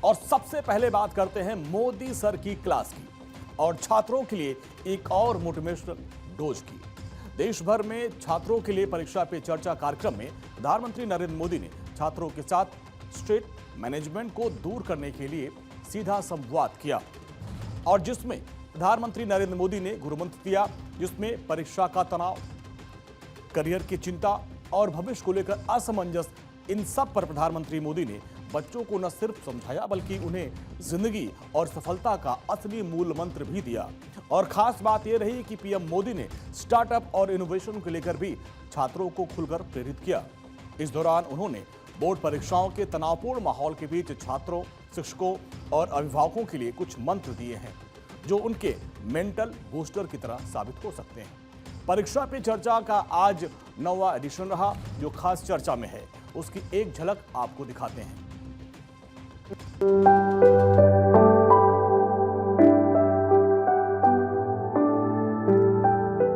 और सबसे पहले बात करते हैं मोदी सर की क्लास की और छात्रों के लिए एक और मोटिवेशनल डोज की। देश भर में छात्रों के लिए परीक्षा पे चर्चा कार्यक्रम में प्रधानमंत्री नरेंद्र मोदी ने छात्रों के साथ स्ट्रेट मैनेजमेंट को दूर करने के लिए सीधा संवाद किया और जिसमें प्रधानमंत्री नरेंद्र मोदी ने गुरुमंत्र दिया, जिसमें परीक्षा का तनाव, करियर की चिंता और भविष्य को लेकर असमंजस, इन सब पर प्रधानमंत्री मोदी ने बच्चों को न सिर्फ समझाया बल्कि उन्हें जिंदगी और सफलता का असली मूल मंत्र भी दिया। और खास बात यह रही कि पीएम मोदी ने स्टार्टअप और इनोवेशन को लेकर भी छात्रों को खुलकर प्रेरित किया। इस दौरान उन्होंने बोर्ड परीक्षाओं के तनावपूर्ण माहौल के बीच छात्रों, शिक्षकों और अभिभावकों के लिए कुछ मंत्र दिए हैं जो उनके मेंटल बूस्टर की तरह साबित हो सकते हैं। परीक्षा पे चर्चा का आज 9वां एडिशन रहा। जो खास चर्चा में है उसकी एक झलक आपको दिखाते हैं।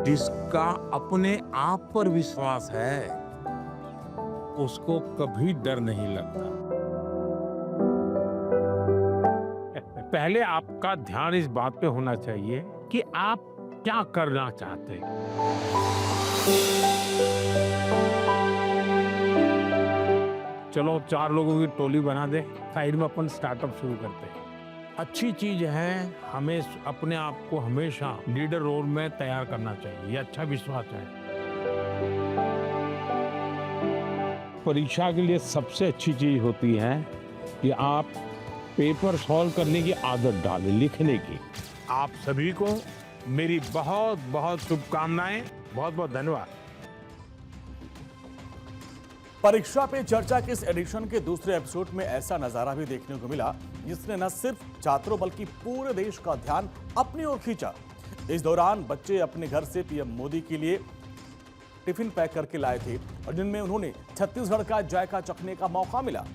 जिसका अपने आप पर विश्वास है उसको कभी डर नहीं लगता। पहले आपका ध्यान इस बात पे होना चाहिए कि आप क्या करना चाहते हैं। चलो 4 लोगों की टोली बना दे, साइड में अपन स्टार्टअप शुरू करते हैं। अच्छी चीज है, हमें अपने आप को हमेशा लीडर रोल में तैयार करना चाहिए, ये अच्छा विश्वास है। परीक्षा के लिए सबसे अच्छी चीज होती है कि आप पेपर सॉल्व करने की आदत डालें, लिखने की। आप सभी को मेरी बहुत बहुत शुभकामनाएं, बहुत बहुत धन्यवाद। परीक्षा पे चर्चा के इस एडिशन के दूसरे एपिसोड में ऐसा नजारा भी देखने को मिला जिसने न सिर्फ छात्रों बल्कि पूरे देश का ध्यान अपनी ओर खींचा। इस दौरान बच्चे अपने घर से पीएम मोदी के लिए टिफिन पैक करके लाए थे और जिनमें उन्होंने छत्तीसगढ़ का जायका चखने का मौका मिला।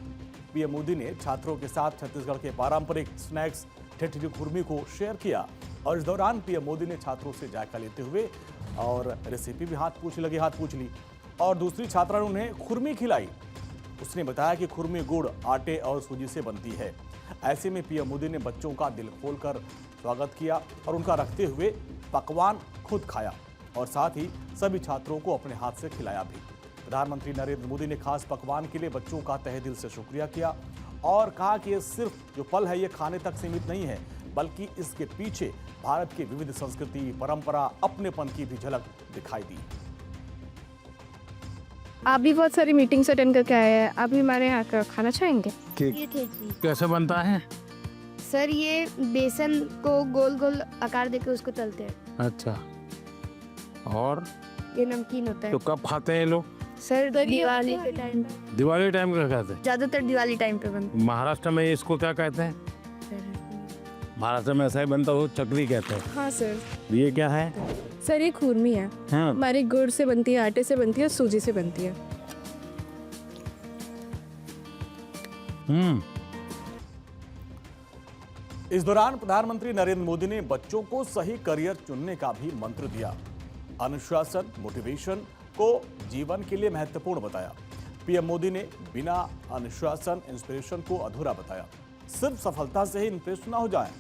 पीएम मोदी ने छात्रों के साथ छत्तीसगढ़ के पारंपरिक स्नैक्स ठेठरी खुरमी को शेयर किया और इस दौरान पीएम मोदी ने छात्रों से जायका लेते हुए और रेसिपी भी हाथ पूछ ली और दूसरी छात्रा ने उन्हें खुरमी खिलाई। उसने बताया कि खुरमी गुड़, आटे और सूजी से बनती है। ऐसे में पीएम मोदी ने बच्चों का दिल खोलकर स्वागत किया और उनका रखते हुए पकवान खुद खाया और साथ ही सभी छात्रों को अपने हाथ से खिलाया भी। प्रधानमंत्री नरेंद्र मोदी ने खास पकवान के लिए बच्चों का तहे दिल से शुक्रिया किया और कहा कि ये सिर्फ जो पल है ये खाने तक सीमित नहीं है बल्कि इसके पीछे भारत की विविध संस्कृति, परंपरा, अपनेपन की भी झलक दिखाई दी। आप भी बहुत सारी मीटिंग्स अटेंड करके आए हैं, आप भी हमारे यहाँ का खाना चाहेंगे? ये कैसे बनता है? सर ये बेसन को गोल गोल आकार देके उसको तलते हैं। अच्छा, और ये नमकीन होता है। तो कब खाते हैं लोग? सर दिवाली के टाइम, दिवाली टाइम का खाते हैं? ज्यादातर दिवाली टाइम पे बनता महाराष्ट्र में इसको क्या कहते हैं? है। महाराष्ट्र में ऐसा ही बनता हो, चकली कहते हैं। हाँ सर। ये क्या है? सर ये खुरमी है। हाँ। हमारी गुड़ से बनती है, आटे से बनती है, सूजी से बनती है। इस दौरान प्रधानमंत्री नरेंद्र मोदी ने बच्चों को सही करियर चुनने का भी मंत्र दिया। अनुशासन, मोटिवेशन को जीवन के लिए महत्वपूर्ण बताया। पीएम मोदी ने बिना अनुशासन, इंस्पिरेशन को अधूरा बताया। सिर्फ सफलता से ही इंप्रेस ना हो जाए,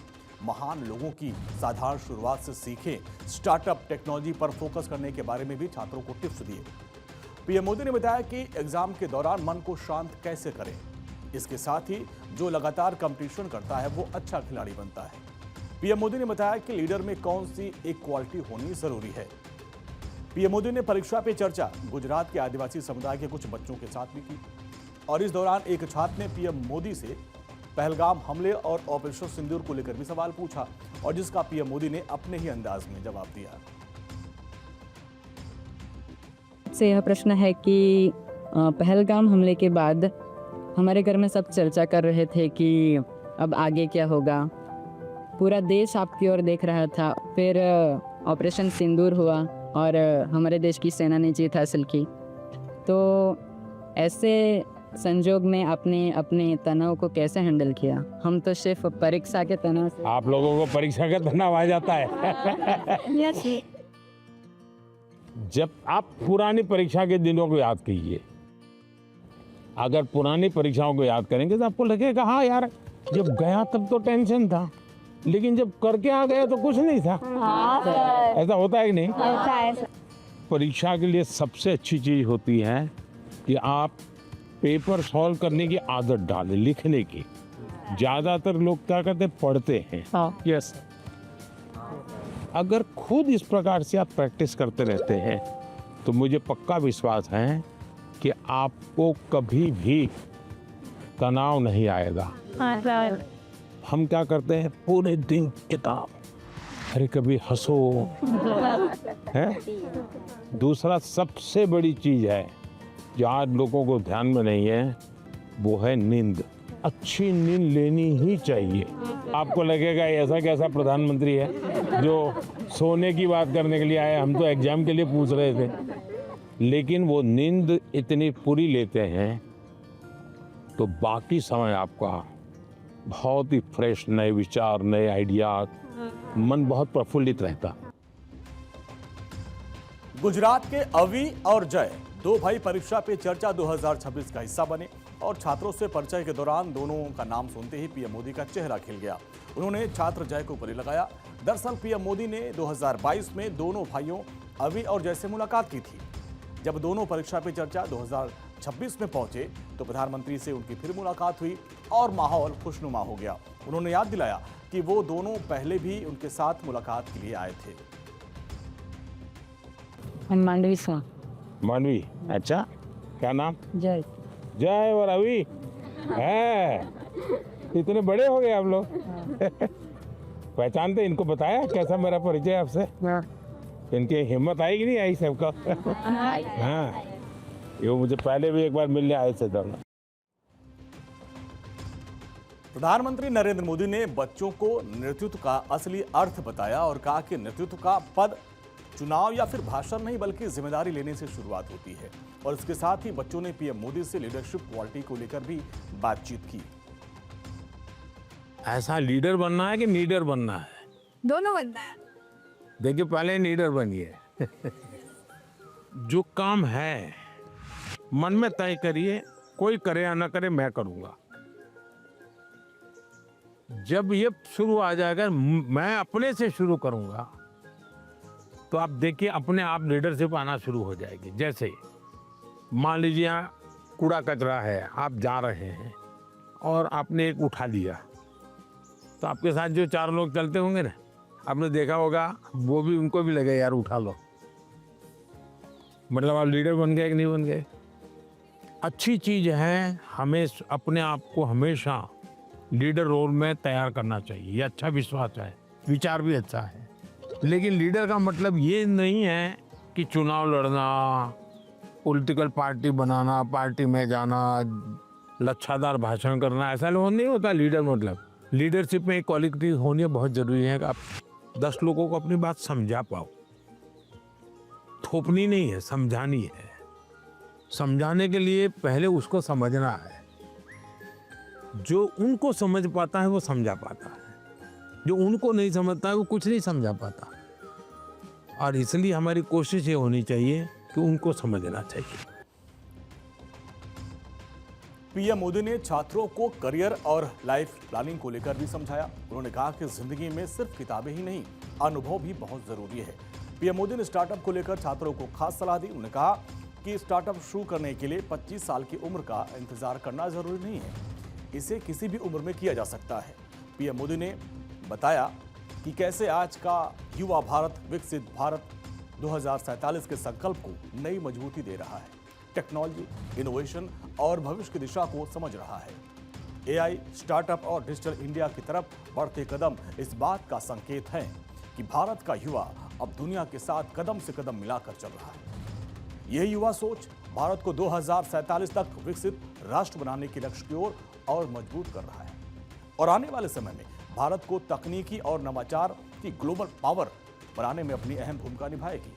महान लोगों की साधारण शुरुआत से सीखें। स्टार्टअप, टेक्नोलॉजी पर फोकस करने के बारे में भी छात्रों को टिप्स दिए। पीएम मोदी ने बताया कि एग्जाम के दौरान मन को शांत कैसे करें। इसके साथ ही जो लगातार कंपटीशन करता है वो अच्छा खिलाड़ी बनता है। पीएम मोदी ने बताया कि लीडर में कौन सी एक क्वालिटी होनी जरूरी है। पीएम मोदी ने परीक्षा पे चर्चा गुजरात के आदिवासी समुदाय के कुछ बच्चों के साथ भी की और इस दौरान एक छात्र ने पीएम मोदी से पहलगाम हमले और ऑपरेशन सिंदूर को लेकर भी सवाल पूछा और जिसका पीएम मोदी ने अपने ही अंदाज में जवाब दिया। से यह प्रश्न है कि पहलगाम हमले के बाद हमारे घर में सब चर्चा कर रहे थे कि अब आगे क्या होगा। पूरा देश आपकी ओर देख रहा था। फिर ऑपरेशन सिंदूर हुआ और हमारे देश की सेना ने जीत हासिल की। तो ऐसे संजोग में आपने अपने तनाव को कैसे हैंडल किया? हम तो सिर्फ परीक्षा के तनाव से। आप लोगों को परीक्षा का तनाव आ जाता है। जब आप पुरानी परीक्षा के दिनों को याद कीजिए, अगर पुरानी परीक्षाओं को याद करेंगे तो आपको लगेगा हाँ यार जब गया तब तो टेंशन था, लेकिन जब करके आ गया तो कुछ नहीं था। ऐसा होता है कि नहीं? परीक्षा के लिए सबसे अच्छी चीज होती है कि आप पेपर सॉल्व करने की आदत डालें, लिखने की। ज्यादातर लोग क्या करते हैं, पढ़ते हैं। यस, अगर खुद इस प्रकार से आप प्रैक्टिस करते रहते हैं तो मुझे पक्का विश्वास है कि आपको कभी भी तनाव नहीं आएगा। हम क्या करते हैं, पूरे दिन किताब, अरे कभी हंसो है। दूसरा सबसे बड़ी चीज है जो आज लोगों को ध्यान में नहीं है, वो है नींद। अच्छी नींद लेनी ही चाहिए। आपको लगेगा ऐसा कैसा प्रधानमंत्री है जो सोने की बात करने के लिए आए, हम तो एग्जाम के लिए पूछ रहे थे। लेकिन वो नींद इतनी पूरी लेते हैं तो बाकी समय आपका बहुत ही फ्रेश, नए विचार, नए आइडिया, मन बहुत प्रफुल्लित रहता। गुजरात के अवी और जय, दो भाई परीक्षा पे चर्चा 2026 का हिस्सा बने और छात्रों से परिचय के दौरान दोनों का नाम सुनते ही पीएम मोदी का चेहरा खिल गया। उन्होंने छात्र जय को गले लगाया। दरअसल पीएम मोदी ने 2022 में दोनों भाइयों अवी और जय से मुलाकात की थी। जब दोनों परीक्षा पे चर्चा 2026 में पहुंचे तो प्रधानमंत्री से उनकी फिर मुलाकात हुई और माहौल खुशनुमा हो गया। उन्होंने याद दिलाया कि वो दोनों पहले भी उनके साथ मुलाकात के लिए आए थे। मांडवी से। मानवी, अच्छा, क्या नाम? जय। जय और अभी है, इतने बड़े हो गए आप लोग। पहचानते इनको? बताया कैसा मेरा परिचय आपसे? इनकी हिम्मत आई कि नहीं आई सबका? हाँ, ये मुझे पहले भी एक बार मिलने आए थे। प्रधानमंत्री नरेंद्र मोदी ने बच्चों को नेतृत्व का असली अर्थ बताया और कहा कि नेतृत्व का पद चुनाव या फिर भाषण नहीं बल्कि जिम्मेदारी लेने से शुरुआत होती है। और इसके साथ ही बच्चों ने पीएम मोदी से लीडरशिप क्वालिटी को लेकर भी बातचीत की। ऐसा लीडर बनना है कि लीडर बनना है? दोनों बनना है। देखिए, पहले लीडर बनिए। जो काम है मन में तय करिए, कोई करे या ना करे, मैं करूंगा। जब ये शुरू आ जाएगा, मैं अपने से शुरू करूंगा, तो आप देखिए अपने आप लीडरशिप आना शुरू हो जाएगी। जैसे मान लीजिए यहाँ कूड़ा कचरा है, आप जा रहे हैं और आपने एक उठा लिया, तो आपके साथ जो चार लोग चलते होंगे ना, आपने देखा होगा वो भी, उनको भी लगे यार उठा लो। मतलब आप लीडर बन गए कि नहीं बन गए? अच्छी चीज है, हमें अपने आप को हमेशा लीडर रोल में तैयार करना चाहिए। ये अच्छा विश्वास है, विचार भी अच्छा है। लेकिन लीडर का मतलब ये नहीं है कि चुनाव लड़ना, पॉलिटिकल पार्टी बनाना, पार्टी में जाना, लच्छादार भाषण करना, ऐसा नहीं होता लीडर। मतलब लीडरशिप में एक क्वालिटी होनी बहुत जरूरी है कि आप 10 लोगों को अपनी बात समझा पाओ। थोपनी नहीं है, समझानी है। समझाने के लिए पहले उसको समझना है। जो उनको समझ पाता है वो समझा पाता है, जो उनको नहीं समझता है वो कुछ नहीं समझा पाता। और इसलिए हमारी कोशिश ये होनी चाहिए कि उनको समझना चाहिए। पीएम मोदी ने छात्रों को करियर और लाइफ प्लानिंग को लेकर भी समझाया। उन्होंने कहा कि जिंदगी में सिर्फ किताबें ही नहीं, अनुभव भी बहुत जरूरी है। पीएम मोदी ने स्टार्टअप को लेकर छात्रों को खास सलाह दी। उन्होंने कहा कि स्टार्टअप शुरू करने के लिए 25 साल की उम्र का इंतजार करना जरूरी नहीं है, इसे किसी भी उम्र में किया जा सकता है। पीएम मोदी ने बताया कि कैसे आज का युवा भारत विकसित भारत 2047 के संकल्प को नई मजबूती दे रहा है। टेक्नोलॉजी, इनोवेशन और भविष्य की दिशा को समझ रहा है। एआई, स्टार्टअप और डिजिटल इंडिया की तरफ बढ़ते कदम इस बात का संकेत है कि भारत का युवा अब दुनिया के साथ कदम से कदम मिलाकर चल रहा है। यही युवा सोच भारत को 2047 तक विकसित राष्ट्र बनाने के लक्ष्य की ओर और मजबूत कर रहा है और आने वाले समय में भारत को तकनीकी और नवाचार की ग्लोबल पावर बनाने में अपनी अहम भूमिका निभाएगी।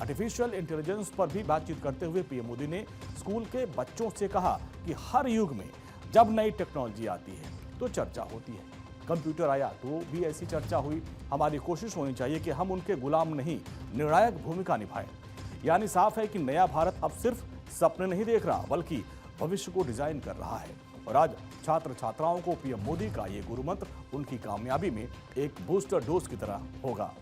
आर्टिफिशियल इंटेलिजेंस पर भी बातचीत करते हुए पीएम मोदी ने स्कूल के बच्चों से कहा कि हर युग में जब नई टेक्नोलॉजी आती है तो चर्चा होती है। कंप्यूटर आया तो भी ऐसी चर्चा हुई। हमारी कोशिश होनी चाहिए कि हम उनके गुलाम नहीं, निर्णायक भूमिका निभाएं। यानी साफ है कि नया भारत अब सिर्फ सपने नहीं देख रहा बल्कि भविष्य को डिजाइन कर रहा है। और आज छात्र छात्राओं को पीएम मोदी का ये गुरुमंत्र उनकी कामयाबी में एक बूस्टर डोज की तरह होगा।